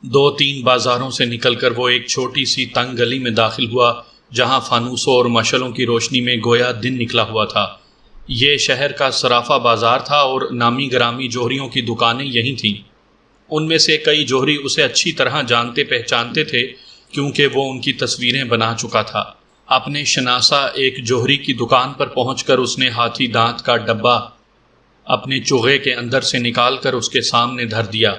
دو تین بازاروں سے نکل کر وہ ایک چھوٹی سی تنگ گلی میں داخل ہوا جہاں فانوسوں اور مشعلوں کی روشنی میں گویا دن نکلا ہوا تھا۔ یہ شہر کا صرافہ بازار تھا اور نامی گرامی جوہریوں کی دکانیں یہیں تھیں۔ ان میں سے کئی جوہری اسے اچھی طرح جانتے پہچانتے تھے کیونکہ وہ ان کی تصویریں بنا چکا تھا۔ اپنے شناسا ایک جوہری کی دکان پر پہنچ کر اس نے ہاتھی دانت کا ڈبہ اپنے چوغے کے اندر سے نکال کر اس کے سامنے دھر دیا۔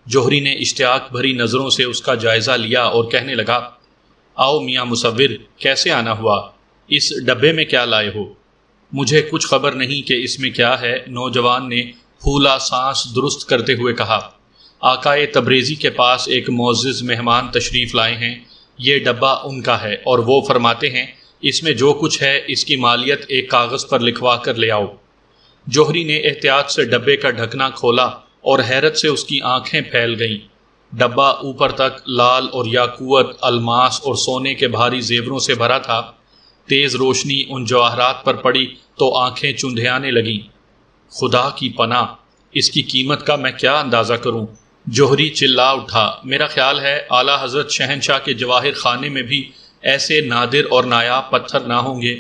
جوہری نے اشتیاق بھری نظروں سے اس کا جائزہ لیا اور کہنے لگا، آؤ میاں مصور، کیسے آنا ہوا؟ اس ڈبے میں کیا لائے ہو؟ مجھے کچھ خبر نہیں کہ اس میں کیا ہے، نوجوان نے پھولا سانس درست کرتے ہوئے کہا۔ آقائے تبریزی کے پاس ایک معزز مہمان تشریف لائے ہیں، یہ ڈبہ ان کا ہے اور وہ فرماتے ہیں اس میں جو کچھ ہے اس کی مالیت ایک کاغذ پر لکھوا کر لے آؤ۔ جوہری نے احتیاط سے ڈبے کا ڈھکنا کھولا اور حیرت سے اس کی آنکھیں پھیل گئیں۔ ڈبہ اوپر تک لال اور یاقوت، الماس اور سونے کے بھاری زیوروں سے بھرا تھا۔ تیز روشنی ان جواہرات پر پڑی تو آنکھیں چندھیانے لگیں۔ خدا کی پناہ، اس کی قیمت کا میں کیا اندازہ کروں؟ جوہری چلا اٹھا، میرا خیال ہے اعلیٰ حضرت شہنشاہ کے جواہر خانے میں بھی ایسے نادر اور نایاب پتھر نہ ہوں گے۔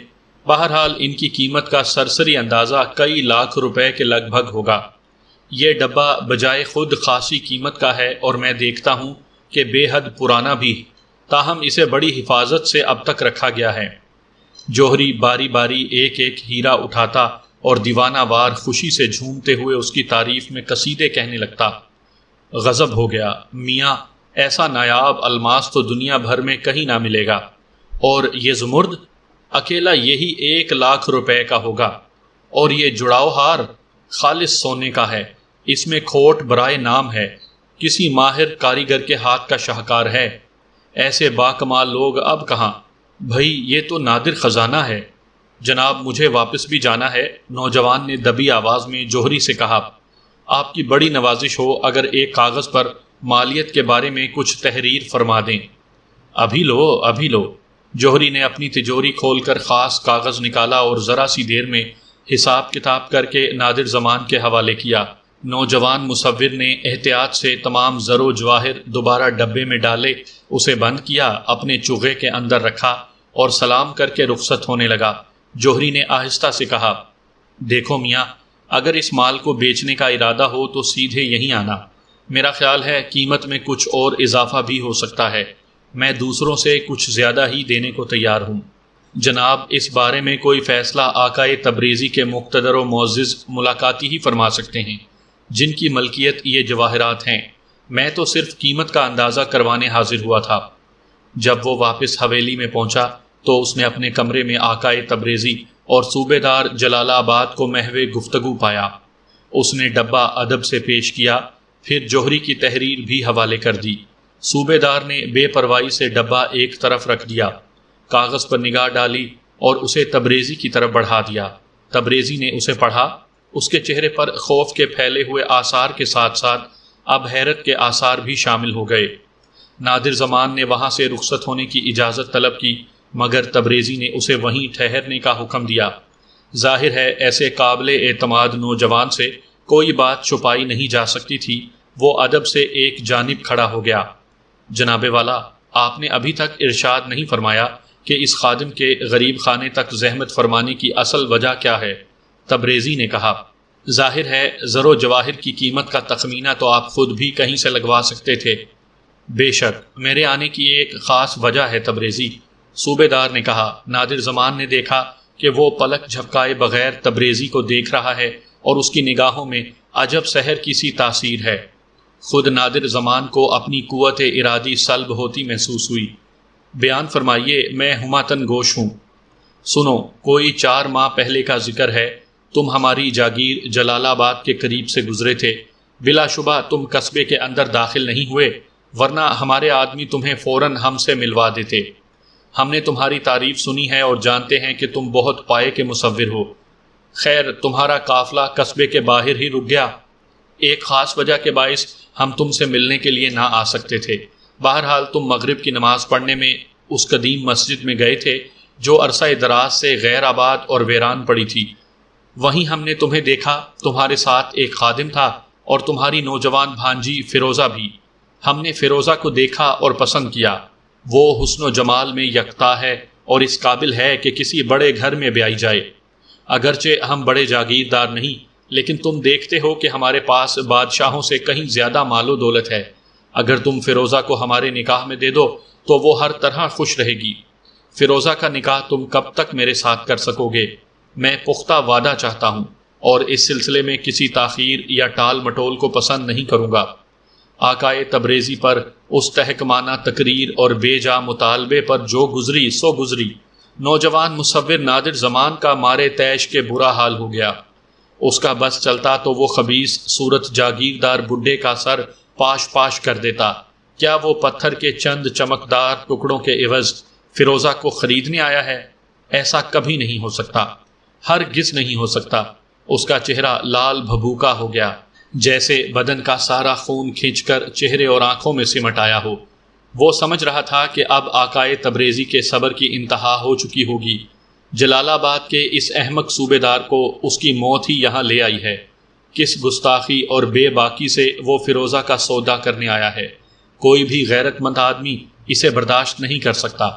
بہرحال ان کی قیمت کا سرسری اندازہ کئی لاکھ روپے کے لگ بھگ ہوگا۔ یہ ڈبہ بجائے خود خاصی قیمت کا ہے اور میں دیکھتا ہوں کہ بے حد پرانا بھی، تاہم اسے بڑی حفاظت سے اب تک رکھا گیا ہے۔ جوہری باری باری ایک ایک ہیرا اٹھاتا اور دیوانہ وار خوشی سے جھومتے ہوئے اس کی تعریف میں قصیدے کہنے لگتا۔ غضب ہو گیا، میاں ایسا نایاب الماس تو دنیا بھر میں کہیں نہ ملے گا، اور یہ زمرد اکیلا یہی 1,00,000 روپے کا ہوگا، اور یہ جڑاؤ ہار خالص سونے کا ہے، اس میں کھوٹ برائے نام ہے، کسی ماہر کاریگر کے ہاتھ کا شاہکار ہے۔ ایسے باکمال لوگ اب کہاں؟ بھئی یہ تو نادر خزانہ ہے۔ جناب مجھے واپس بھی جانا ہے، نوجوان نے دبی آواز میں جوہری سے کہا۔ آپ کی بڑی نوازش ہو اگر ایک کاغذ پر مالیت کے بارے میں کچھ تحریر فرما دیں۔ ابھی لو، ابھی لو۔ جوہری نے اپنی تجوری کھول کر خاص کاغذ نکالا اور ذرا سی دیر میں حساب کتاب کر کے نادر زمان کے حوالے کیا۔ نوجوان مصور نے احتیاط سے تمام زر و جواہر دوبارہ ڈبے میں ڈالے، اسے بند کیا، اپنے چوغے کے اندر رکھا اور سلام کر کے رخصت ہونے لگا۔ جوہری نے آہستہ سے کہا، دیکھو میاں، اگر اس مال کو بیچنے کا ارادہ ہو تو سیدھے یہیں آنا۔ میرا خیال ہے قیمت میں کچھ اور اضافہ بھی ہو سکتا ہے، میں دوسروں سے کچھ زیادہ ہی دینے کو تیار ہوں۔ جناب اس بارے میں کوئی فیصلہ آقائے تبریزی کے مقتدر و معزز ملاقاتی ہی فرما سکتے ہیں، جن کی ملکیت یہ جواہرات ہیں۔ میں تو صرف قیمت کا اندازہ کروانے حاضر ہوا تھا۔ جب وہ واپس حویلی میں پہنچا تو اس نے اپنے کمرے میں آقائے تبریزی اور صوبے دار جلال آباد کو محو گفتگو پایا۔ اس نے ڈبہ ادب سے پیش کیا، پھر جوہری کی تحریر بھی حوالے کر دی۔ صوبے دار نے بے پرواہی سے ڈبہ ایک طرف رکھ دیا، کاغذ پر نگاہ ڈالی اور اسے تبریزی کی طرف بڑھا دیا۔ تبریزی نے اسے پڑھا، اس کے چہرے پر خوف کے پھیلے ہوئے آثار کے ساتھ ساتھ اب حیرت کے آثار بھی شامل ہو گئے۔ نادر زمان نے وہاں سے رخصت ہونے کی اجازت طلب کی، مگر تبریزی نے اسے وہیں ٹھہرنے کا حکم دیا۔ ظاہر ہے ایسے قابل اعتماد نوجوان سے کوئی بات چھپائی نہیں جا سکتی تھی۔ وہ ادب سے ایک جانب کھڑا ہو گیا۔ جناب والا، آپ نے ابھی تک ارشاد نہیں فرمایا کہ اس خادم کے غریب خانے تک زحمت فرمانے کی اصل وجہ کیا ہے؟ تبریزی نے کہا، ظاہر ہے زر و جواہر کی قیمت کا تخمینہ تو آپ خود بھی کہیں سے لگوا سکتے تھے۔ بے شک میرے آنے کی ایک خاص وجہ ہے تبریزی، صوبے دار نے کہا۔ نادر زمان نے دیکھا کہ وہ پلک جھپکائے بغیر تبریزی کو دیکھ رہا ہے اور اس کی نگاہوں میں عجب سحر کی سی تاثیر ہے۔ خود نادر زمان کو اپنی قوت ارادی سلب ہوتی محسوس ہوئی۔ بیان فرمائیے، میں ہماتن گوش ہوں۔ سنو، کوئی 4 ماہ پہلے کا ذکر ہے، تم ہماری جاگیر جلال آباد کے قریب سے گزرے تھے۔ بلا شبہ تم قصبے کے اندر داخل نہیں ہوئے، ورنہ ہمارے آدمی تمہیں فوراً ہم سے ملوا دیتے۔ ہم نے تمہاری تعریف سنی ہے اور جانتے ہیں کہ تم بہت پائے کے مصور ہو۔ خیر تمہارا قافلہ قصبے کے باہر ہی رک گیا، ایک خاص وجہ کے باعث ہم تم سے ملنے کے لیے نہ آ سکتے تھے۔ بہرحال تم مغرب کی نماز پڑھنے میں اس قدیم مسجد میں گئے تھے جو عرصہ دراز سے غیر آباد اور ویران پڑی تھی۔ وہیں ہم نے تمہیں دیکھا، تمہارے ساتھ ایک خادم تھا اور تمہاری نوجوان بھانجی فیروزہ بھی۔ ہم نے فیروزہ کو دیکھا اور پسند کیا، وہ حسن و جمال میں یکتا ہے اور اس قابل ہے کہ کسی بڑے گھر میں بیائی جائے۔ اگرچہ ہم بڑے جاگیردار نہیں، لیکن تم دیکھتے ہو کہ ہمارے پاس بادشاہوں سے کہیں زیادہ مال و دولت ہے۔ اگر تم فیروزہ کو ہمارے نکاح میں دے دو تو وہ ہر طرح خوش رہے گی۔ فیروزہ کا نکاح تم کب تک میرے ساتھ کر سکو گے؟ میں پختہ وعدہ چاہتا ہوں اور اس سلسلے میں کسی تاخیر یا ٹال مٹول کو پسند نہیں کروں گا۔ آقائے تبریزی پر اس تحکمانہ تقریر اور بے جا مطالبے پر جو گزری سو گزری۔ نوجوان مصور نادر زمان کا مارے تیش کے برا حال ہو گیا۔ اس کا بس چلتا تو وہ خبیث صورت جاگیردار بڈھے کا سر پاش پاش کر دیتا۔ کیا وہ پتھر کے چند چمکدار ٹکڑوں کے عوض فیروزہ کو خریدنے آیا ہے؟ ایسا کبھی نہیں ہو سکتا، ہرگز نہیں ہو سکتا۔ اس کا چہرہ لال بھبوکا ہو گیا، جیسے بدن کا سارا خون کھینچ کر چہرے اور آنکھوں میں سمٹ آیا ہو۔ وہ سمجھ رہا تھا کہ اب آقائے تبریزی کے صبر کی انتہا ہو چکی ہوگی۔ جلال آباد کے اس احمق صوبے دار کو اس کی موت ہی یہاں لے آئی ہے۔ کس گستاخی اور بے باکی سے وہ فیروزہ کا سودا کرنے آیا ہے۔ کوئی بھی غیرت مند آدمی اسے برداشت نہیں کر سکتا۔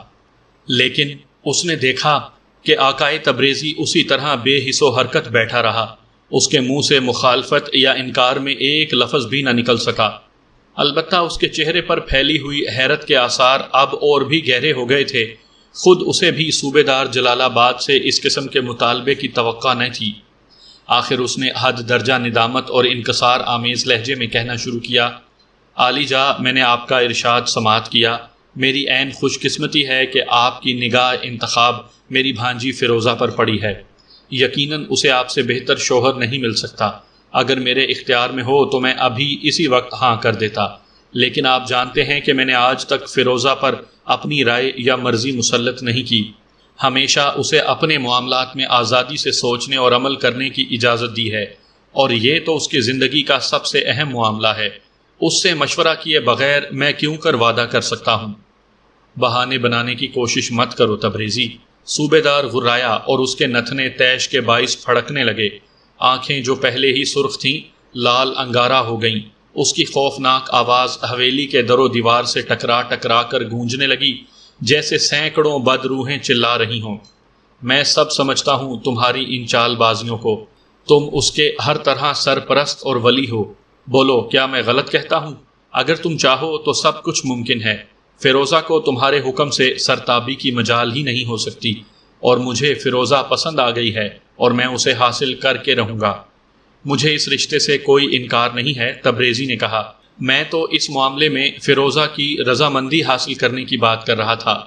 لیکن اس نے دیکھا کہ آقائے تبریزی اسی طرح بے حس و حرکت بیٹھا رہا۔ اس کے منہ سے مخالفت یا انکار میں ایک لفظ بھی نہ نکل سکا۔ البتہ اس کے چہرے پر پھیلی ہوئی حیرت کے آثار اب اور بھی گہرے ہو گئے تھے۔ خود اسے بھی صوبے دار جلال آباد سے اس قسم کے مطالبے کی توقع نہ تھی۔ آخر اس نے حد درجہ ندامت اور انکسار آمیز لہجے میں کہنا شروع کیا، عالی جا، میں نے آپ کا ارشاد سماعت کیا۔ میری عین خوش قسمتی ہے کہ آپ کی نگاہ انتخاب میری بھانجی فیروزہ پر پڑی ہے۔ یقیناً اسے آپ سے بہتر شوہر نہیں مل سکتا۔ اگر میرے اختیار میں ہو تو میں ابھی اسی وقت ہاں کر دیتا، لیکن آپ جانتے ہیں کہ میں نے آج تک فیروزہ پر اپنی رائے یا مرضی مسلط نہیں کی۔ ہمیشہ اسے اپنے معاملات میں آزادی سے سوچنے اور عمل کرنے کی اجازت دی ہے، اور یہ تو اس کی زندگی کا سب سے اہم معاملہ ہے۔ اس سے مشورہ کیے بغیر میں کیوں کر وعدہ کر سکتا ہوں؟ بہانے بنانے کی کوشش مت کرو تبریزی، صوبے دار غرایا اور اس کے نتنے تیش کے باعث پھڑکنے لگے۔ آنکھیں جو پہلے ہی سرخ تھیں لال انگارہ ہو گئیں۔ اس کی خوفناک آواز حویلی کے در و دیوار سے ٹکرا ٹکرا کر گونجنے لگی، جیسے سینکڑوں بد روحیں چلا رہی ہوں۔ میں سب سمجھتا ہوں تمہاری ان چال بازیوں کو۔ تم اس کے ہر طرح سرپرست اور ولی ہو۔ بولو، کیا میں غلط کہتا ہوں؟ اگر تم چاہو تو سب کچھ ممکن ہے۔ فیروزہ کو تمہارے حکم سے سرتابی کی مجال ہی نہیں ہو سکتی، اور مجھے فیروزہ پسند آ گئی ہے اور میں اسے حاصل کر کے رہوں گا۔ مجھے اس رشتے سے کوئی انکار نہیں ہے، تبریزی نے کہا۔ میں تو اس معاملے میں فیروزہ کی رضامندی حاصل کرنے کی بات کر رہا تھا۔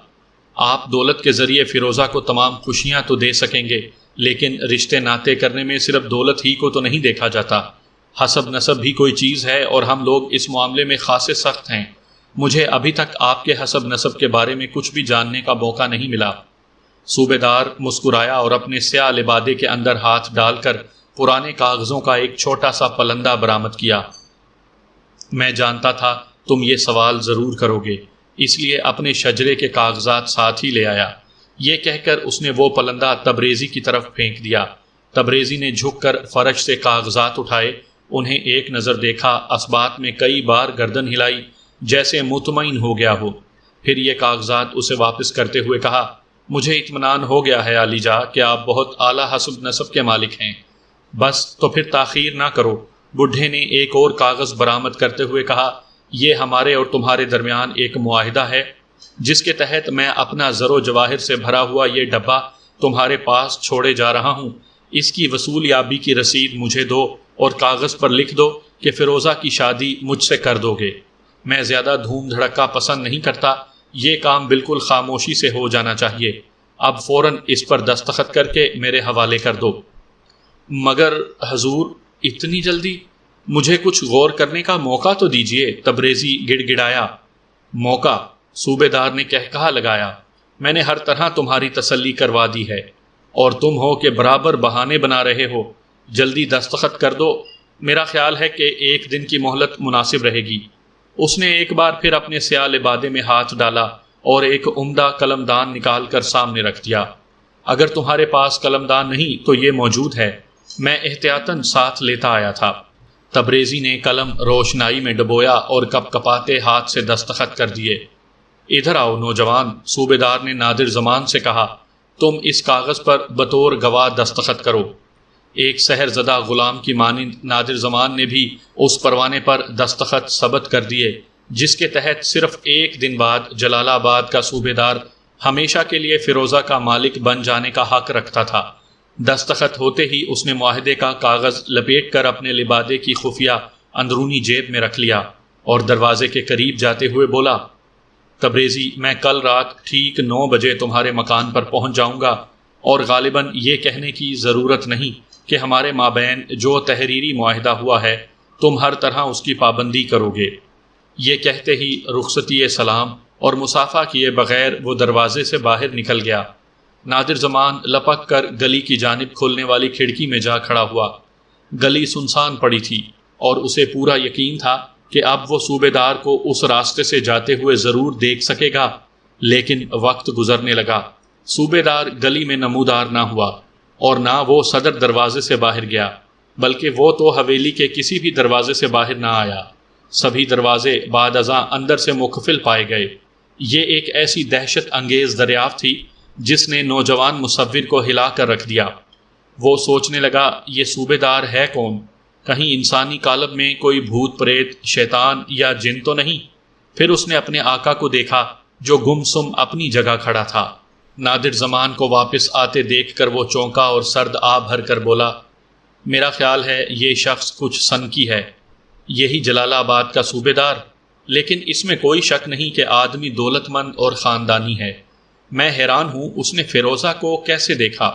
آپ دولت کے ذریعے فیروزہ کو تمام خوشیاں تو دے سکیں گے، لیکن رشتے ناطے کرنے میں صرف دولت ہی کو تو نہیں دیکھا جاتا، حسب نسب بھی کوئی چیز ہے، اور ہم لوگ اس معاملے میں خاصے سخت ہیں۔ مجھے ابھی تک آپ کے حسب نسب کے بارے میں کچھ بھی جاننے کا موقع نہیں ملا۔ صوبے دار مسکرایا اور اپنے سیاہ لبادے کے اندر ہاتھ ڈال کر پرانے کاغذوں کا ایک چھوٹا سا پلندہ برآمد کیا۔ میں جانتا تھا تم یہ سوال ضرور کرو گے، اس لیے اپنے شجرے کے کاغذات ساتھ ہی لے آیا۔ یہ کہہ کر اس نے وہ پلندہ تبریزی کی طرف پھینک دیا۔ تبریزی نے جھک کر فرش سے کاغذات اٹھائے، انہیں ایک نظر دیکھا، اسبات میں کئی بار گردن ہلائی جیسے مطمئن ہو گیا ہو، پھر یہ کاغذات اسے واپس کرتے ہوئے کہا، مجھے اطمینان ہو گیا ہے علی جا کہ آپ بہت اعلیٰ حسب نسب کے مالک ہیں۔ بس تو پھر تاخیر نہ کرو۔ بڈھے نے ایک اور کاغذ برآمد کرتے ہوئے کہا، یہ ہمارے اور تمہارے درمیان ایک معاہدہ ہے، جس کے تحت میں اپنا زر و جواہر سے بھرا ہوا یہ ڈبہ تمہارے پاس چھوڑے جا رہا ہوں۔ اس کی وصول یابی کی رسید مجھے دو اور کاغذ پر لکھ دو کہ فیروزہ کی شادی مجھ سے کر دو گے۔ میں زیادہ دھوم دھڑکا پسند نہیں کرتا، یہ کام بالکل خاموشی سے ہو جانا چاہیے۔ اب فوراً اس پر دستخط کر کے میرے حوالے کر دو۔ مگر حضور، اتنی جلدی؟ مجھے کچھ غور کرنے کا موقع تو دیجیے، تبریزی گڑ گڑایا۔ موقع؟ صوبے دار نے کہا لگایا، میں نے ہر طرح تمہاری تسلی کروا دی ہے، اور تم ہو کہ برابر بہانے بنا رہے ہو۔ جلدی دستخط کر دو، میرا خیال ہے کہ ایک دن کی مہلت مناسب رہے گی۔ اس نے ایک بار پھر اپنے سیاہ لبادے میں ہاتھ ڈالا اور ایک عمدہ قلم دان نکال کر سامنے رکھ دیا۔ اگر تمہارے پاس قلم دان نہیں تو یہ موجود ہے، میں احتیاطاً ساتھ لیتا آیا تھا۔ تبریزی نے قلم روشنائی میں ڈبویا اور کپ کپاتے ہاتھ سے دستخط کر دیے۔ ادھر آؤ نوجوان، صوبے دار نے نادر زمان سے کہا، تم اس کاغذ پر بطور گواہ دستخط کرو۔ ایک سحر زدہ غلام کی مانند نادر زمان نے بھی اس پروانے پر دستخط ثبت کر دیے جس کے تحت صرف ایک دن بعد جلال آباد کا صوبے دار ہمیشہ کے لیے فیروزہ کا مالک بن جانے کا حق رکھتا تھا۔ دستخط ہوتے ہی اس نے معاہدے کا کاغذ لپیٹ کر اپنے لبادے کی خفیہ اندرونی جیب میں رکھ لیا اور دروازے کے قریب جاتے ہوئے بولا، تبریزی، میں کل رات ٹھیک 9 بجے تمہارے مکان پر پہنچ جاؤں گا، اور غالباً یہ کہنے کی ضرورت نہیں کہ ہمارے مابین جو تحریری معاہدہ ہوا ہے تم ہر طرح اس کی پابندی کرو گے۔ یہ کہتے ہی رخصتی سلام اور مصافحہ کیے بغیر وہ دروازے سے باہر نکل گیا۔ نادر زمان لپک کر گلی کی جانب کھلنے والی کھڑکی میں جا کھڑا ہوا۔ گلی سنسان پڑی تھی اور اسے پورا یقین تھا کہ اب وہ صوبے دار کو اس راستے سے جاتے ہوئے ضرور دیکھ سکے گا، لیکن وقت گزرنے لگا۔ صوبے دار گلی میں نمودار نہ ہوا اور نہ وہ صدر دروازے سے باہر گیا، بلکہ وہ تو حویلی کے کسی بھی دروازے سے باہر نہ آیا۔ سبھی دروازے بعد ازاں اندر سے مقفل پائے گئے۔ یہ ایک ایسی دہشت انگیز دریافت تھی جس نے نوجوان مصور کو ہلا کر رکھ دیا۔ وہ سوچنے لگا، یہ صوبے دار ہے کون؟ کہیں انسانی قالب میں کوئی بھوت پریت، شیطان یا جن تو نہیں؟ پھر اس نے اپنے آقا کو دیکھا جو گمسم اپنی جگہ کھڑا تھا۔ نادر زمان کو واپس آتے دیکھ کر وہ چونکا اور سرد آب بھر کر بولا، میرا خیال ہے یہ شخص کچھ سنکی ہے، یہی جلال آباد کا صوبے دار، لیکن اس میں کوئی شک نہیں کہ آدمی دولت مند اور خاندانی ہے۔ میں حیران ہوں اس نے فیروزہ کو کیسے دیکھا۔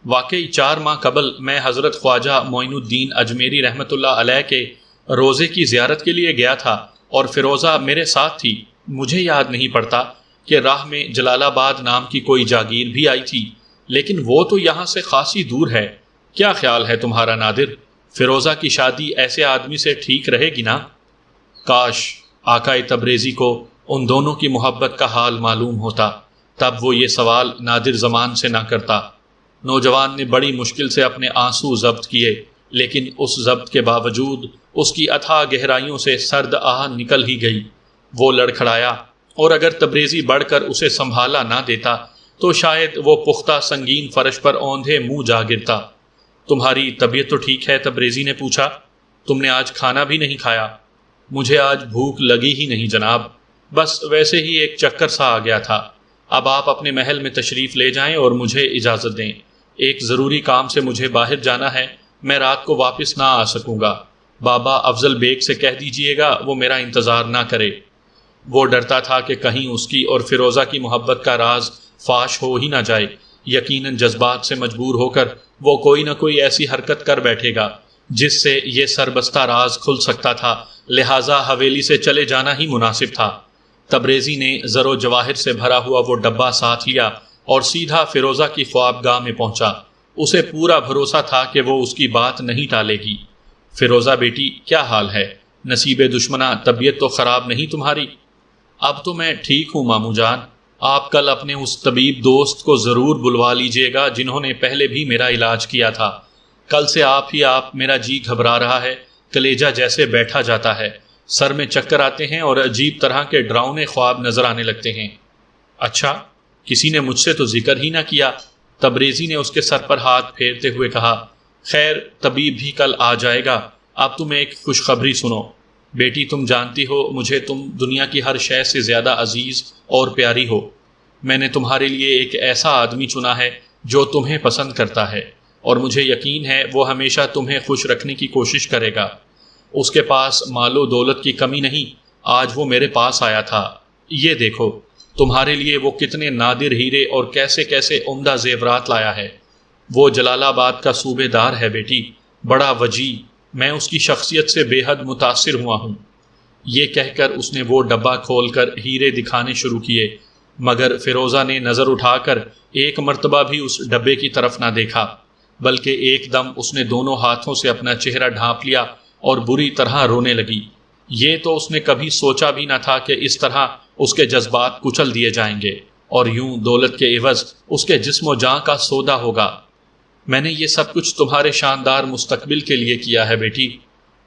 واقعی 4 ماہ قبل میں حضرت خواجہ معین الدین اجمیری رحمۃ اللہ علیہ کے روزے کی زیارت کے لیے گیا تھا اور فیروزہ میرے ساتھ تھی۔ مجھے یاد نہیں پڑتا کہ راہ میں جلال آباد نام کی کوئی جاگیر بھی آئی تھی، لیکن وہ تو یہاں سے خاصی دور ہے۔ کیا خیال ہے تمہارا نادر؟ فیروزہ کی شادی ایسے آدمی سے ٹھیک رہے گی نا؟ کاش آقا تبریزی کو ان دونوں کی محبت کا حال معلوم ہوتا، تب وہ یہ سوال نادر زمان سے نہ کرتا۔ نوجوان نے بڑی مشکل سے اپنے آنسو ضبط کیے، لیکن اس ضبط کے باوجود اس کی اتھاہ گہرائیوں سے سرد آہ نکل ہی گئی۔ وہ لڑکھڑایا، اور اگر تبریزی بڑھ کر اسے سنبھالا نہ دیتا تو شاید وہ پختہ سنگین فرش پر اوندھے منہ جا گرتا۔ تمہاری طبیعت تو ٹھیک ہے؟ تبریزی نے پوچھا۔ تم نے آج کھانا بھی نہیں کھایا؟ مجھے آج بھوک لگی ہی نہیں جناب، بس ویسے ہی ایک چکر سا آ گیا تھا۔ اب آپ اپنے محل میں تشریف لے جائیں اور مجھے اجازت دیں، ایک ضروری کام سے مجھے باہر جانا ہے، میں رات کو واپس نہ آ سکوں گا۔ بابا افضل بیگ سے کہہ دیجئے گا وہ میرا انتظار نہ کرے۔ وہ ڈرتا تھا کہ کہیں اس کی اور فیروزہ کی محبت کا راز فاش ہو ہی نہ جائے۔ یقیناً جذبات سے مجبور ہو کر وہ کوئی نہ کوئی ایسی حرکت کر بیٹھے گا جس سے یہ سربستہ راز کھل سکتا تھا، لہٰذا حویلی سے چلے جانا ہی مناسب تھا۔ تبریزی نے زر و جواہر سے بھرا ہوا وہ ڈبہ ساتھ لیا اور سیدھا فیروزہ کی خوابگاہ میں پہنچا۔ اسے پورا بھروسہ تھا کہ وہ اس کی بات نہیں ٹالے گی۔ فیروزہ بیٹی، کیا حال ہے؟ نصیب دشمنا، طبیعت تو خراب نہیں تمہاری؟ اب تو میں ٹھیک ہوں ماموں جان، آپ کل اپنے اس طبیب دوست کو ضرور بلوا لیجئے گا جنہوں نے پہلے بھی میرا علاج کیا تھا۔ کل سے آپ میرا جی گھبرا رہا ہے، کلیجہ جیسے بیٹھا جاتا ہے، سر میں چکر آتے ہیں اور عجیب طرح کے ڈراؤنے خواب نظر آنے لگتے ہیں۔ اچھا، کسی نے مجھ سے تو ذکر ہی نہ کیا۔ تبریزی نے اس کے سر پر ہاتھ پھیرتے ہوئے کہا، خیر طبیب بھی کل آ جائے گا۔ اب تم ایک خوشخبری سنو بیٹی، تم جانتی ہو مجھے تم دنیا کی ہر شے سے زیادہ عزیز اور پیاری ہو۔ میں نے تمہارے لیے ایک ایسا آدمی چنا ہے جو تمہیں پسند کرتا ہے، اور مجھے یقین ہے وہ ہمیشہ تمہیں خوش رکھنے کی کوشش کرے گا۔ اس کے پاس مال و دولت کی کمی نہیں، آج وہ میرے پاس آیا تھا۔ یہ دیکھو تمہارے لیے وہ کتنے نادر ہیرے اور کیسے کیسے عمدہ زیورات لایا ہے۔ وہ جلال آباد کا صوبے دار ہے بیٹی، بڑا وجیح، میں اس کی شخصیت سے بے حد متاثر ہوا ہوں۔ یہ کہہ کر اس نے وہ ڈبہ کھول کر ہیرے دکھانے شروع کیے، مگر فیروزہ نے نظر اٹھا کر ایک مرتبہ بھی اس ڈبے کی طرف نہ دیکھا، بلکہ ایک دم اس نے دونوں ہاتھوں سے اپنا چہرہ ڈھانپ لیا اور بری طرح رونے لگی۔ یہ تو اس نے کبھی سوچا بھی نہ تھا کہ اس طرح اس کے جذبات کچل دیے جائیں گے اور یوں دولت کے عوض اس کے جسم و جاں کا سودا ہوگا۔ میں نے یہ سب کچھ تمہارے شاندار مستقبل کے لیے کیا ہے بیٹی۔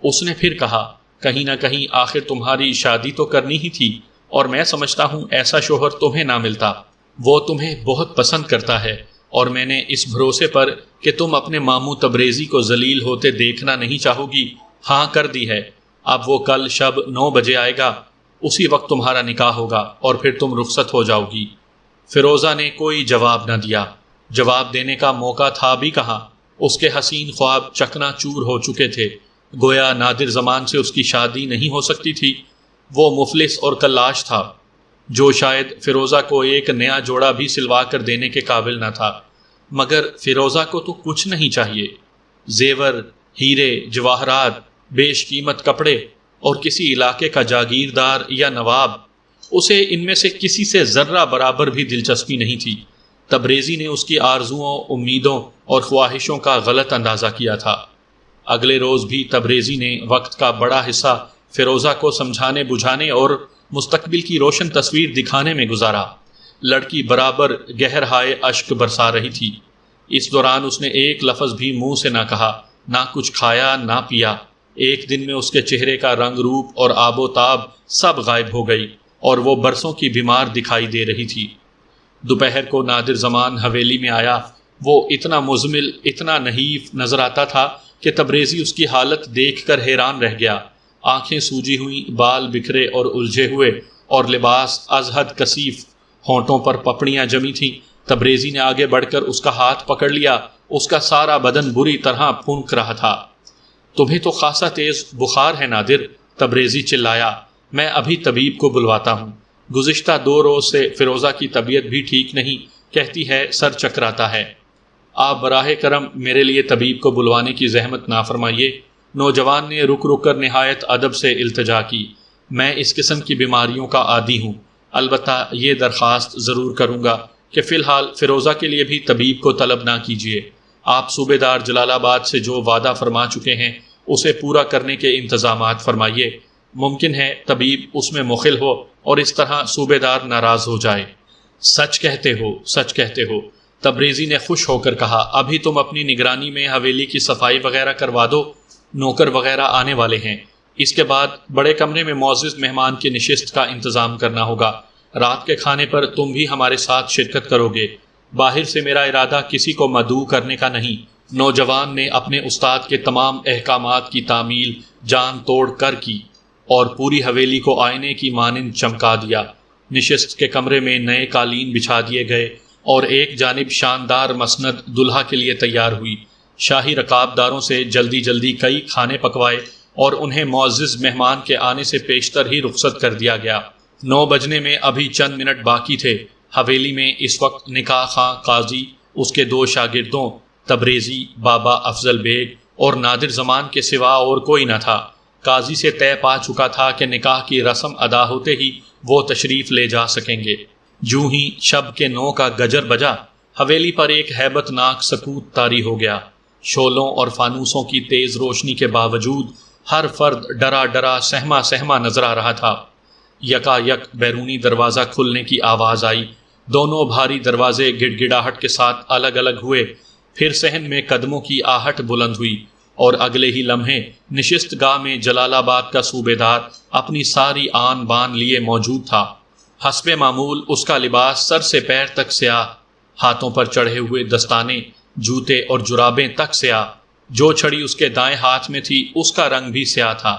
اس نے پھر کہا، کہیں نہ کہیں آخر تمہاری شادی تو کرنی ہی تھی، اور میں سمجھتا ہوں ایسا شوہر تمہیں نہ ملتا۔ وہ تمہیں بہت پسند کرتا ہے، اور میں نے اس بھروسے پر کہ تم اپنے ماموں تبریزی کو ذلیل ہوتے دیکھنا نہیں چاہو گی ہاں کر دی ہے۔ اب وہ کل شب 9 بجے آئے گا، اسی وقت تمہارا نکاح ہوگا اور پھر تم رخصت ہو جاؤ گی۔ فیروزہ نے کوئی جواب نہ دیا۔ جواب دینے کا موقع تھا بھی کہاں، اس کے حسین خواب چکنا چور ہو چکے تھے۔ گویا نادر زمان سے اس کی شادی نہیں ہو سکتی تھی۔ وہ مفلس اور کلاش تھا، جو شاید فیروزہ کو ایک نیا جوڑا بھی سلوا کر دینے کے قابل نہ تھا۔ مگر فیروزہ کو تو کچھ نہیں چاہیے، زیور، ہیرے، جواہرات، بیش قیمت کپڑے اور کسی علاقے کا جاگیردار یا نواب، اسے ان میں سے کسی سے ذرہ برابر بھی دلچسپی نہیں تھی۔ تبریزی نے اس کی آرزوؤں، امیدوں اور خواہشوں کا غلط اندازہ کیا تھا۔ اگلے روز بھی تبریزی نے وقت کا بڑا حصہ فیروزہ کو سمجھانے بجھانے اور مستقبل کی روشن تصویر دکھانے میں گزارا۔ لڑکی برابر گہرہائے اشک برسا رہی تھی۔ اس دوران اس نے ایک لفظ بھی منہ سے نہ کہا، نہ کچھ کھایا نہ پیا۔ ایک دن میں اس کے چہرے کا رنگ روپ اور آب و تاب سب غائب ہو گئی، اور وہ برسوں کی بیمار دکھائی دے رہی تھی۔ دوپہر کو نادر زمان حویلی میں آیا۔ وہ اتنا مزمل، اتنا نحیف نظر آتا تھا کہ تبریزی اس کی حالت دیکھ کر حیران رہ گیا۔ آنکھیں سوجی ہوئیں، بال بکھرے اور الجھے ہوئے، اور لباس از حد کثیف، ہونٹوں پر پپڑیاں جمی تھیں۔ تبریزی نے آگے بڑھ کر اس کا ہاتھ پکڑ لیا۔ اس کا سارا بدن بری طرح پھونک رہا تھا۔ تمہیں تو خاصا تیز بخار ہے نادر، تبریزی چلایا۔ میں ابھی طبیب کو بلواتا ہوں۔ گزشتہ 2 روز سے فیروزہ کی طبیعت بھی ٹھیک نہیں، کہتی ہے سر چکراتا ہے۔ آپ براہ کرم میرے لیے طبیب کو بلوانے کی زحمت نہ فرمائیے۔ نوجوان نے رک رک کر نہایت ادب سے التجا کی۔ میں اس قسم کی بیماریوں کا عادی ہوں، البتہ یہ درخواست ضرور کروں گا کہ فی الحال فیروزہ کے لیے بھی طبیب کو طلب نہ کیجیے۔ آپ صوبے دار جلال آباد سے جو وعدہ فرما چکے ہیں اسے پورا کرنے کے انتظامات فرمائیے۔ ممکن ہے طبیب اس میں مخل ہو اور اس طرح صوبے دار ناراض ہو جائے۔ سچ کہتے ہو، سچ کہتے ہو، تبریزی نے خوش ہو کر کہا۔ ابھی تم اپنی نگرانی میں حویلی کی صفائی وغیرہ کروا دو، نوکر وغیرہ آنے والے ہیں۔ اس کے بعد بڑے کمرے میں معزز مہمان کی نشست کا انتظام کرنا ہوگا۔ رات کے کھانے پر تم بھی ہمارے ساتھ شرکت کرو گے۔ باہر سے میرا ارادہ کسی کو مدعو کرنے کا نہیں۔ نوجوان نے اپنے استاد کے تمام احکامات کی تعمیل جان توڑ کر کی اور پوری حویلی کو آئینے کی مانند چمکا دیا۔ نشست کے کمرے میں نئے قالین بچھا دیے گئے اور ایک جانب شاندار مسند دلہا کے لیے تیار ہوئی۔ شاہی رکابداروں سے جلدی جلدی کئی کھانے پکوائے اور انہیں معزز مہمان کے آنے سے پیشتر ہی رخصت کر دیا گیا۔ 9 بجنے میں ابھی چند منٹ باقی تھے۔ حویلی میں اس وقت نکاح خواں قاضی، اس کے 2 شاگردوں تبریزی، بابا افضل بیگ اور نادر زمان کے سوا اور کوئی نہ تھا۔ قاضی سے طے پا چکا تھا کہ نکاح کی رسم ادا ہوتے ہی وہ تشریف لے جا سکیں گے۔ جوں ہی شب کے 9 کا گجر بجا، حویلی پر ایک ہیبت ناک سکوت طاری ہو گیا۔ شعلوں اور فانوسوں کی تیز روشنی کے باوجود ہر فرد ڈرا ڈرا سہما سہما نظر آ رہا تھا۔ یکا یک بیرونی دروازہ کھلنے کی آواز آئی۔ دونوں بھاری دروازے گڑ گڑاہٹ کے ساتھ الگ الگ ہوئے۔ پھر صحن میں قدموں کی آہٹ بلند ہوئی اور اگلے ہی لمحے نشست گاہ میں جلال آباد کا صوبے دار اپنی ساری آن بان لیے موجود تھا۔ حسب معمول اس کا لباس سر سے پیر تک سیاہ، ہاتھوں پر چڑھے ہوئے دستانے، جوتے اور جرابیں تک سیاہ۔ جو چھڑی اس کے دائیں ہاتھ میں تھی اس کا رنگ بھی سیاہ تھا۔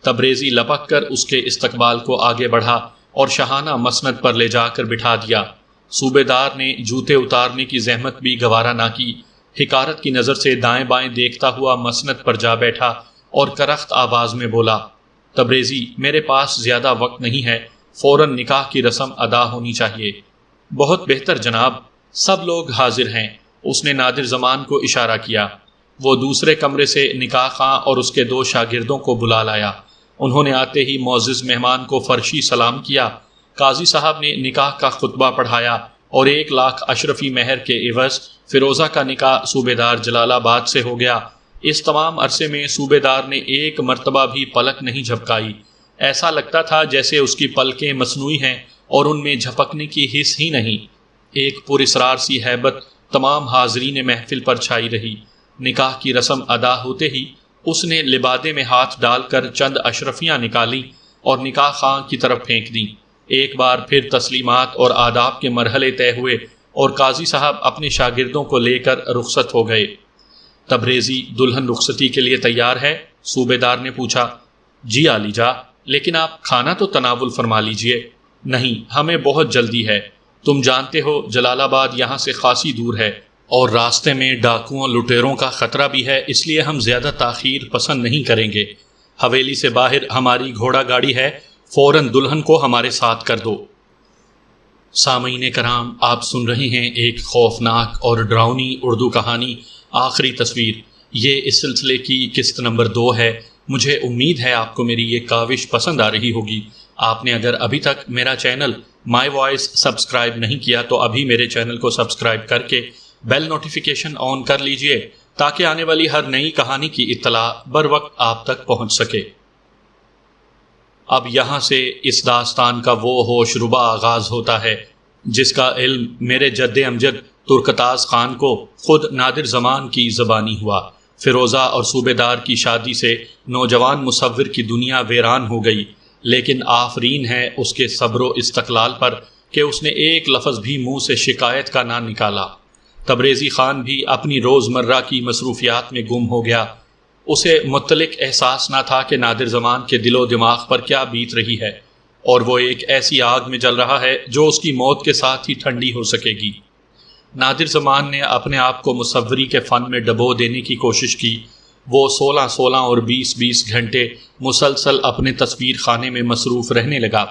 تبریزی لپک کر اس کے استقبال کو آگے بڑھا اور شاہانہ مسند پر لے جا کر بٹھا دیا۔ صوبے دار نے جوتے اتارنے کی زحمت بھی گوارا نہ کی۔ حقارت کی نظر سے دائیں بائیں دیکھتا ہوا مسند پر جا بیٹھا اور کرخت آواز میں بولا، تبریزی، میرے پاس زیادہ وقت نہیں ہے، فوراً نکاح کی رسم ادا ہونی چاہیے۔ بہت بہتر جناب، سب لوگ حاضر ہیں، اس نے نادر زمان کو اشارہ کیا۔ وہ دوسرے کمرے سے نکاح خواں اور اس کے 2 شاگردوں کو بلا لایا۔ انہوں نے آتے ہی معزز مہمان کو فرشی سلام کیا۔ قاضی صاحب نے نکاح کا خطبہ پڑھایا اور 1 لاکھ اشرفی مہر کے عوض فیروزہ کا نکاح صوبے دار جلال آباد سے ہو گیا۔ اس تمام عرصے میں صوبے دار نے ایک مرتبہ بھی پلک نہیں جھپکائی۔ ایسا لگتا تھا جیسے اس کی پلکیں مصنوعی ہیں اور ان میں جھپکنے کی حس ہی نہیں۔ ایک پراسرار سی ہیبت تمام حاضرین محفل پر چھائی رہی۔ نکاح کی رسم ادا ہوتے ہی اس نے لبادے میں ہاتھ ڈال کر چند اشرفیاں نکالی اور نکاح خاں کی طرف پھینک دیں۔ ایک بار پھر تسلیمات اور آداب کے مرحلے طے ہوئے اور قاضی صاحب اپنے شاگردوں کو لے کر رخصت ہو گئے۔ تبریزی دلہن رخصتی کے لیے تیار ہے؟ صوبے دار نے پوچھا۔ جی عالی جا، لیکن آپ کھانا تو تناول فرما لیجئے۔ نہیں، ہمیں بہت جلدی ہے، تم جانتے ہو جلال آباد یہاں سے خاصی دور ہے اور راستے میں ڈاکوؤں لٹیروں کا خطرہ بھی ہے، اس لیے ہم زیادہ تاخیر پسند نہیں کریں گے۔ حویلی سے باہر ہماری گھوڑا گاڑی ہے، فوراً دلہن کو ہمارے ساتھ کر دو۔ سامعین کرام، آپ سن رہے ہیں ایک خوفناک اور ڈراؤنی اردو کہانی آخری تصویر۔ یہ اس سلسلے کی قسط نمبر 2 ہے۔ مجھے امید ہے آپ کو میری یہ کاوش پسند آ رہی ہوگی۔ آپ نے اگر ابھی تک میرا چینل مائی وائس سبسکرائب نہیں کیا تو ابھی میرے چینل کو سبسکرائب کر کے بیل نوٹیفیکیشن آن کر لیجئے تاکہ آنے والی ہر نئی کہانی کی اطلاع بر وقت آپ تک پہنچ سکے۔ اب یہاں سے اس داستان کا وہ ہوش ربا آغاز ہوتا ہے جس کا علم میرے جد امجد ترکتاز خان کو خود نادر زمان کی زبانی ہوا۔ فیروزہ اور صوبے دار کی شادی سے نوجوان مصور کی دنیا ویران ہو گئی، لیکن آفرین ہے اس کے صبر و استقلال پر کہ اس نے ایک لفظ بھی منہ سے شکایت کا نہ نکالا۔ تبریزی خان بھی اپنی روزمرہ کی مصروفیات میں گم ہو گیا۔ اسے مطلق احساس نہ تھا کہ نادر زمان کے دل و دماغ پر کیا بیت رہی ہے، اور وہ ایک ایسی آگ میں جل رہا ہے جو اس کی موت کے ساتھ ہی ٹھنڈی ہو سکے گی۔ نادر زمان نے اپنے آپ کو مصوری کے فن میں ڈبو دینے کی کوشش کی۔ وہ 16 اور 20 گھنٹے مسلسل اپنے تصویر خانے میں مصروف رہنے لگا۔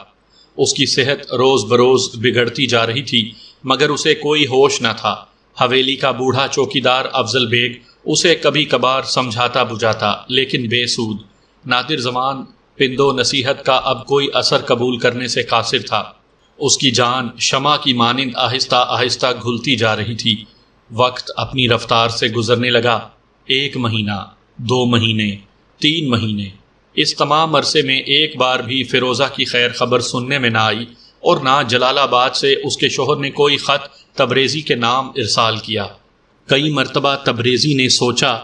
اس کی صحت روز بروز بگڑتی جا رہی تھی، مگر اسے کوئی ہوش نہ تھا۔ حویلی کا بوڑھا چوکیدار افضل بیگ اسے کبھی کبھار سمجھاتا بجھاتا، لیکن بے سود۔ نادر زمان پند و نصیحت کا اب کوئی اثر قبول کرنے سے قاصر تھا۔ اس کی جان شمع کی مانند آہستہ آہستہ گھلتی جا رہی تھی۔ وقت اپنی رفتار سے گزرنے لگا۔ 1 مہینہ، 2 مہینے، 3 مہینے، اس تمام عرصے میں ایک بار بھی فیروزہ کی خیر خبر سننے میں نہ آئی، اور نہ جلال آباد سے اس کے شوہر نے کوئی خط تبریزی کے نام ارسال کیا۔ کئی مرتبہ تبریزی نے سوچا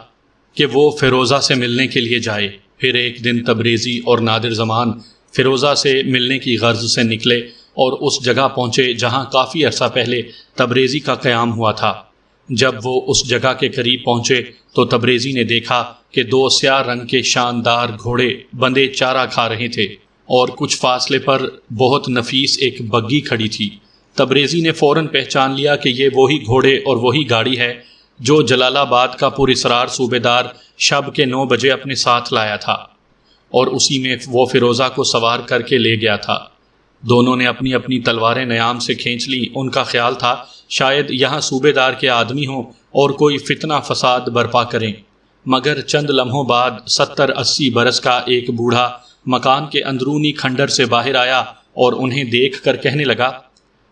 کہ وہ فیروزہ سے ملنے کے لیے جائے۔ پھر ایک دن تبریزی اور نادر زمان فیروزہ سے ملنے کی غرض سے نکلے اور اس جگہ پہنچے جہاں کافی عرصہ پہلے تبریزی کا قیام ہوا تھا۔ جب وہ اس جگہ کے قریب پہنچے تو تبریزی نے دیکھا کہ 2 سیاہ رنگ کے شاندار گھوڑے بندے چارہ کھا رہے تھے، اور کچھ فاصلے پر بہت نفیس ایک بگی کھڑی تھی۔ تبریزی نے فوراً پہچان لیا کہ یہ وہی گھوڑے اور وہی گاڑی ہے جو جلال آباد کا پراسرار صوبے دار شب کے 9 بجے اپنے ساتھ لایا تھا، اور اسی میں وہ فیروزہ کو سوار کر کے لے گیا تھا۔ دونوں نے اپنی اپنی تلواریں نیام سے کھینچ لی۔ ان کا خیال تھا شاید یہاں صوبے دار کے آدمی ہوں اور کوئی فتنہ فساد برپا کریں، مگر چند لمحوں بعد 70-80 برس کا ایک بوڑھا مکان کے اندرونی کھنڈر سے باہر آیا اور انہیں دیکھ کر کہنے لگا،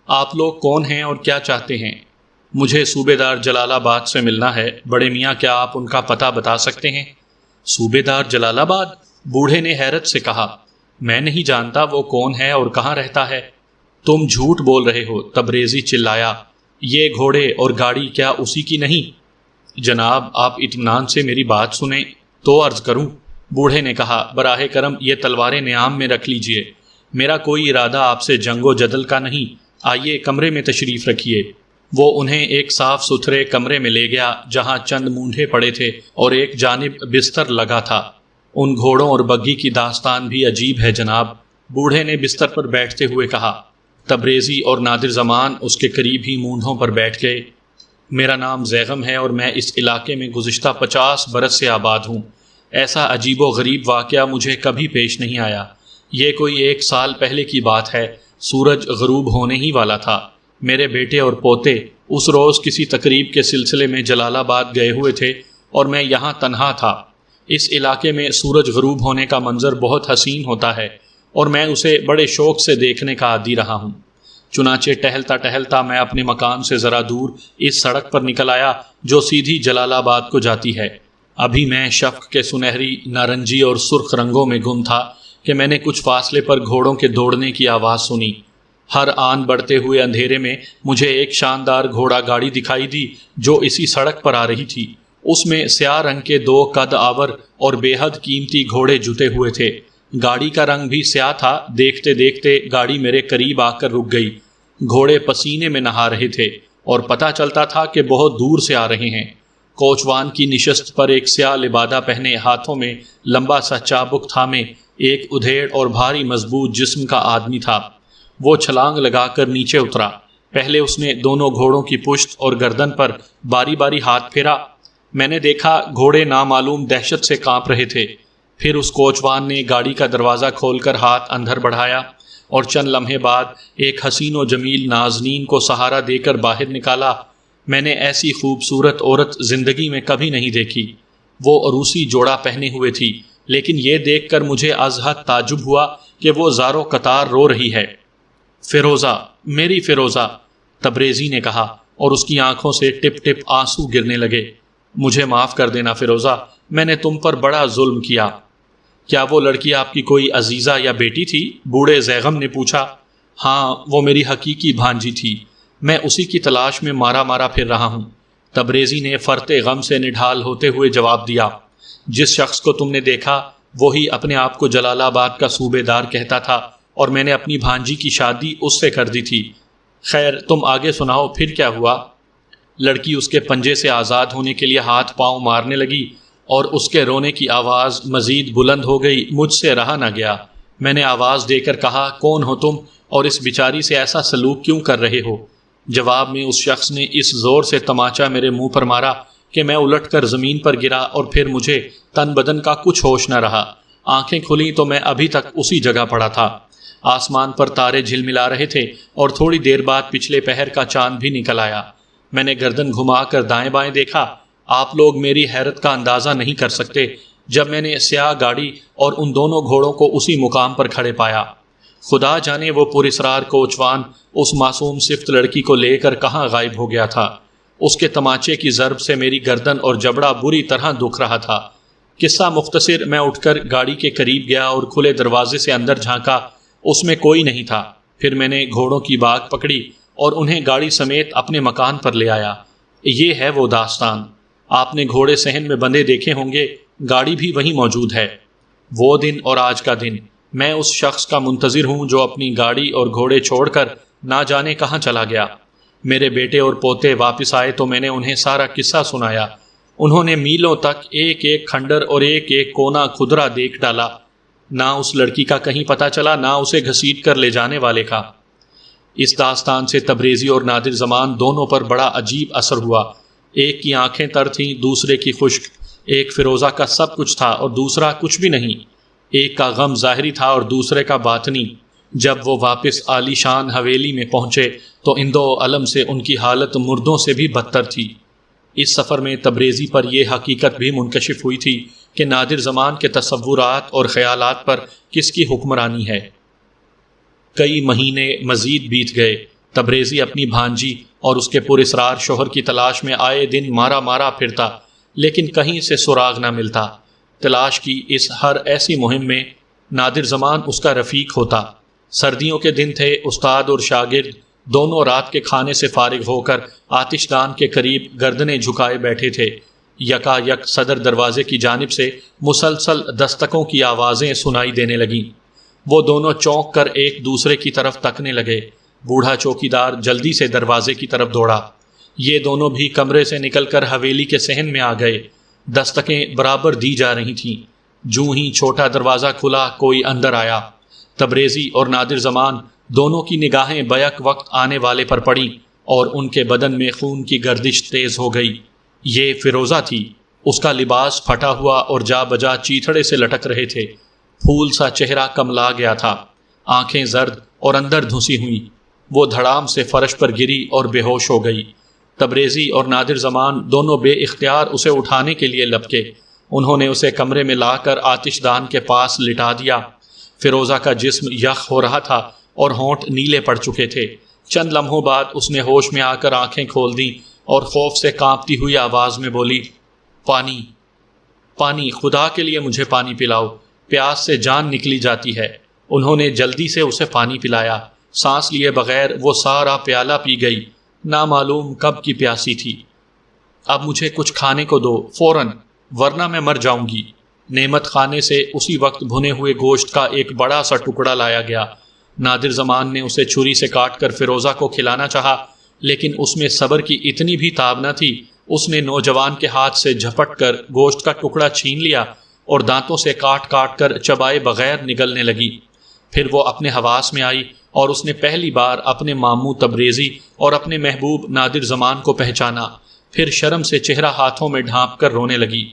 آپ لوگ کون ہیں اور کیا چاہتے ہیں؟ مجھے صوبے دار جلال آباد سے ملنا ہے، بڑے میاں کیا آپ ان کا پتہ بتا سکتے ہیں؟ صوبے دار جلال آباد؟ بوڑھے نے حیرت سے کہا، میں نہیں جانتا وہ کون ہے اور کہاں رہتا ہے۔ تم جھوٹ بول رہے ہو، تبریزی چلایا، یہ گھوڑے اور گاڑی کیا اسی کی نہیں؟ جناب آپ اطمینان سے میری بات سنیں تو عرض کروں، بوڑھے نے کہا، براہ کرم یہ تلواریں نیام میں رکھ لیجئے، میرا کوئی ارادہ آپ سے جنگ و جدل کا نہیں، آئیے کمرے میں تشریف رکھیے۔ وہ انہیں ایک صاف ستھرے کمرے میں لے گیا جہاں چند مونڈھے پڑے تھے اور ایک جانب بستر لگا تھا۔ ان گھوڑوں اور بگی کی داستان بھی عجیب ہے جناب، بوڑھے نے بستر پر بیٹھتے ہوئے کہا۔ تبریزی اور نادر زمان اس کے قریب ہی مونڈھوں پر بیٹھ گئے۔ میرا نام زیغم ہے اور میں اس علاقے میں گزشتہ 50 برس سے آباد ہوں۔ ایسا عجیب و غریب واقعہ مجھے کبھی پیش نہیں آیا۔ یہ کوئی 1 سال پہلے کی بات ہے، سورج غروب ہونے ہی والا تھا۔ میرے بیٹے اور پوتے اس روز کسی تقریب کے سلسلے میں جلال آباد گئے ہوئے تھے اور میں یہاں تنہا تھا۔ اس علاقے میں سورج غروب ہونے کا منظر بہت حسین ہوتا ہے اور میں اسے بڑے شوق سے دیکھنے کا عادی رہا ہوں۔ چنانچہ ٹہلتا ٹہلتا میں اپنے مکان سے ذرا دور اس سڑک پر نکل آیا جو سیدھی جلال آباد کو جاتی ہے۔ ابھی میں شفق کے سنہری، نارنجی اور سرخ رنگوں میں گم تھا کہ میں نے کچھ فاصلے پر گھوڑوں کے دوڑنے کی آواز سنی۔ ہر آن بڑھتے ہوئے اندھیرے میں مجھے ایک شاندار گھوڑا گاڑی دکھائی دی جو اسی سڑک پر آ رہی تھی۔ اس میں سیاہ رنگ کے 2 قد آور اور بے حد قیمتی گھوڑے جتے ہوئے تھے۔ گاڑی کا رنگ بھی سیاہ تھا۔ دیکھتے دیکھتے گاڑی میرے قریب آ کر رک گئی۔ گھوڑے پسینے میں نہا رہے تھے اور پتہ چلتا تھا کہ بہت دور سے آ رہے ہیں۔ کوچوان کی نشست پر ایک سیاہ لبادہ پہنے، ہاتھوں میں لمبا سا چابک تھامے، ایک ادھیڑ اور بھاری مضبوط جسم کا آدمی تھا۔ وہ چھلانگ لگا کر نیچے اترا۔ پہلے اس نے دونوں گھوڑوں کی پشت اور گردن پر باری باری ہاتھ پھیرا۔ میں نے دیکھا گھوڑے نامعلوم دہشت سے کانپ رہے تھے۔ پھر اس کوچوان نے گاڑی کا دروازہ کھول کر ہاتھ اندر بڑھایا اور چند لمحے بعد ایک حسین و جمیل نازنین کو سہارا دے کر باہر نکالا۔ میں نے ایسی خوبصورت عورت زندگی میں کبھی نہیں دیکھی۔ وہ عروسی جوڑا پہنے ہوئے تھی، لیکن یہ دیکھ کر مجھے از حد تعجب ہوا کہ وہ زار و قطار رو رہی ہے۔ فیروزہ، میری فیروزہ، تبریزی نے کہا، اور اس کی آنکھوں سے ٹپ ٹپ آنسو گرنے لگے۔ مجھے معاف کر دینا فیروزہ، میں نے تم پر بڑا ظلم کیا۔ کیا وہ لڑکی آپ کی کوئی عزیزہ یا بیٹی تھی؟ بوڑھے زیغم نے پوچھا۔ ہاں، وہ میری حقیقی بھانجی تھی۔ میں اسی کی تلاش میں مارا مارا پھر رہا ہوں، تبریزی نے فرتے غم سے نڈھال ہوتے ہوئے جواب دیا۔ جس شخص کو تم نے دیکھا وہی اپنے آپ کو جلال آباد کا صوبے دار کہتا تھا، اور میں نے اپنی بھانجی کی شادی اس سے کر دی تھی۔ خیر، تم آگے سناؤ، پھر کیا ہوا؟ لڑکی اس کے پنجے سے آزاد ہونے کے لیے ہاتھ پاؤں مارنے لگی اور اس کے رونے کی آواز مزید بلند ہو گئی۔ مجھ سے رہا نہ گیا۔ میں نے آواز دے کر کہا، کون ہو تم اور اس بیچاری سے ایسا سلوک کیوں کر رہے ہو؟ جواب میں اس شخص نے اس زور سے تماچا میرے منہ پر مارا کہ میں الٹ کر زمین پر گرا، اور پھر مجھے تن بدن کا کچھ ہوش نہ رہا۔ آنکھیں کھلیں تو میں ابھی تک اسی جگہ پڑا تھا۔ آسمان پر تارے جھلملا رہے تھے اور تھوڑی دیر بعد پچھلے پہر کا چاند بھی نکل آیا۔ میں نے گردن گھما کر دائیں بائیں دیکھا۔ آپ لوگ میری حیرت کا اندازہ نہیں کر سکتے جب میں نے سیاہ گاڑی اور ان دونوں گھوڑوں کو اسی مقام پر کھڑے پایا۔ خدا جانے وہ پراسرار کوچوان اس معصوم صفت لڑکی کو لے کر کہاں غائب ہو گیا تھا۔ اس کے تماچے کی ضرب سے میری گردن اور جبڑا بری طرح دکھ رہا تھا۔ قصہ مختصر، میں اٹھ کر گاڑی کے قریب گیا اور کھلے دروازے سے اندر جھانکا۔ اس میں کوئی نہیں تھا۔ پھر میں نے گھوڑوں کی باگ پکڑی اور انہیں گاڑی سمیت اپنے مکان پر لے آیا۔ یہ ہے وہ داستان۔ آپ نے گھوڑے صحن میں بندھے دیکھے ہوں گے، گاڑی بھی وہیں موجود ہے۔ وہ دن اور آج کا دن، میں اس شخص کا منتظر ہوں جو اپنی گاڑی اور گھوڑے چھوڑ کر نہ جانے کہاں چلا گیا۔ میرے بیٹے اور پوتے واپس آئے تو میں نے انہیں سارا قصہ سنایا۔ انہوں نے میلوں تک ایک ایک کھنڈر اور ایک ایک کونا کھدرا دیکھ ڈالا۔ نہ اس لڑکی کا کہیں پتہ چلا، نہ اسے گھسیٹ کر لے جانے والے کا۔ اس داستان سے تبریزی اور نادر زمان دونوں پر بڑا عجیب اثر ہوا۔ ایک کی آنکھیں تر تھیں، دوسرے کی خشک۔ ایک فیروزہ کا سب کچھ تھا اور دوسرا کچھ بھی نہیں۔ ایک کا غم ظاہری تھا اور دوسرے کا باطنی۔ جب وہ واپس عالی شان حویلی میں پہنچے تو اندو و علم سے ان کی حالت مردوں سے بھی بدتر تھی۔ اس سفر میں تبریزی پر یہ حقیقت بھی منکشف ہوئی تھی کہ نادر زمان کے تصورات اور خیالات پر کس کی حکمرانی ہے۔ کئی مہینے مزید بیت گئے۔ تبریزی اپنی بھانجی اور اس کے پراسرار شوہر کی تلاش میں آئے دن مارا مارا پھرتا، لیکن کہیں سے سراغ نہ ملتا۔ تلاش کی اس ہر ایسی مہم میں نادر زمان اس کا رفیق ہوتا۔ سردیوں کے دن تھے، استاد اور شاگرد دونوں رات کے کھانے سے فارغ ہو کر آتش دان کے قریب گردنیں جھکائے بیٹھے تھے۔ یکا یک صدر دروازے کی جانب سے مسلسل دستکوں کی آوازیں سنائی دینے لگیں۔ وہ دونوں چونک کر ایک دوسرے کی طرف تکنے لگے۔ بوڑھا چوکیدار جلدی سے دروازے کی طرف دوڑا۔ یہ دونوں بھی کمرے سے نکل کر حویلی کے صحن میں آ گئے۔ دستکیں برابر دی جا رہی تھیں۔ جوں ہی چھوٹا دروازہ کھلا، کوئی اندر آیا۔ تبریزی اور نادر زمان دونوں کی نگاہیں بیک وقت آنے والے پر پڑیں اور ان کے بدن میں خون کی گردش تیز ہو گئی۔ یہ فیروزہ تھی۔ اس کا لباس پھٹا ہوا اور جا بجا چیتھڑے سے لٹک رہے تھے۔ پھول سا چہرہ کملا گیا تھا، آنکھیں زرد اور اندر دھنسی ہوئیں۔ وہ دھڑام سے فرش پر گری اور بے ہوش ہو گئی۔ تبریزی اور نادر زمان دونوں بے اختیار اسے اٹھانے کے لیے لپکے۔ انہوں نے اسے کمرے میں لا کر آتش دان کے پاس لٹا دیا۔ فیروزہ کا جسم یخ ہو رہا تھا اور ہونٹ نیلے پڑ چکے تھے۔ چند لمحوں بعد اس نے ہوش میں آ کر آنکھیں کھول دیں اور خوف سے کانپتی ہوئی آواز میں بولی، پانی، پانی، خدا کے لیے مجھے پانی پلاؤ، پیاس سے جان نکلی جاتی ہے۔ انہوں نے جلدی سے اسے پانی پلایا۔ سانس لیے بغیر وہ سارا پیالہ پی گئی۔ نامعلوم کب کی پیاسی تھی۔ اب مجھے کچھ کھانے کو دو فوراً، ورنہ میں مر جاؤں گی۔ نعمت خانے سے اسی وقت بھنے ہوئے گوشت کا ایک بڑا سا ٹکڑا لایا گیا۔ نادر زمان نے اسے چھری سے کاٹ کر فیروزہ کو کھلانا چاہا، لیکن اس میں صبر کی اتنی بھی تاب نہ تھی۔ اس نے نوجوان کے ہاتھ سے جھپٹ کر گوشت کا ٹکڑا چھین لیا اور دانتوں سے کاٹ کاٹ کر چبائے بغیر نگلنے لگی۔ پھر وہ اپنے حواس میں آئی اور اس نے پہلی بار اپنے ماموں تبریزی اور اپنے محبوب نادر زمان کو پہچانا۔ پھر شرم سے چہرہ ہاتھوں میں ڈھانپ کر رونے لگی۔